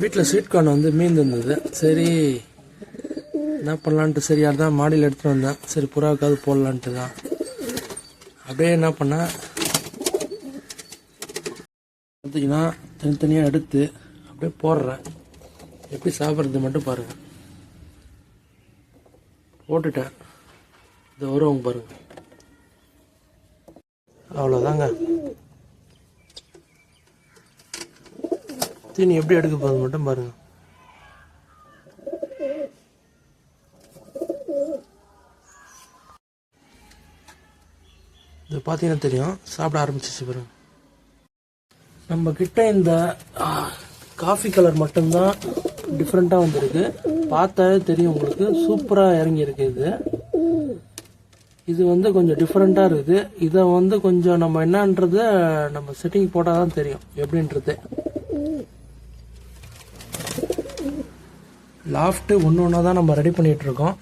வீட்டில் sweet corn வந்து மீந்து இருந்தது. சரி என்ன பண்ணலான்ட்டு, சரி யார் தான் மாடியில் எடுத்துகிட்டு வந்தேன். சரி புறாவுக்காவது போடலான்ட்டு தான் அப்படியே என்ன பண்ணேன் பார்த்தீங்கன்னா, தனித்தனியாக எடுத்து அப்படியே போடுறேன். எப்படி சாப்பிட்றது மட்டும் பாருங்கள். போட்டுட்டேன், இது வருவாங்க பாருங்கள். அவ்வளோதாங்க. தீனி எப்படி எடுக்க போகுது மட்டும் பாருங்கள். இது பார்த்தீங்கன்னா தெரியும், சாப்பிட ஆரம்பிச்சிச்சு பாருங்க. நம்ம கிட்ட இந்த காஃபி கலர் மட்டும்தான் டிஃப்ரெண்ட்டாக வந்துருக்கு. பார்த்தாலே தெரியும் உங்களுக்கு, சூப்பராக இறங்கியிருக்கு. இது வந்து கொஞ்சம் டிஃப்ரெண்ட்டாக இருக்குது. இதை வந்து கொஞ்சம் நம்ம என்னன்றதை நம்ம செட்டிங் போட்டால் தான் தெரியும் எப்படின்றது. லாஃப்ட்டு ஒன்று ஒன்றா தான் நம்ம ரெடி பண்ணிகிட்ருக்கோம்.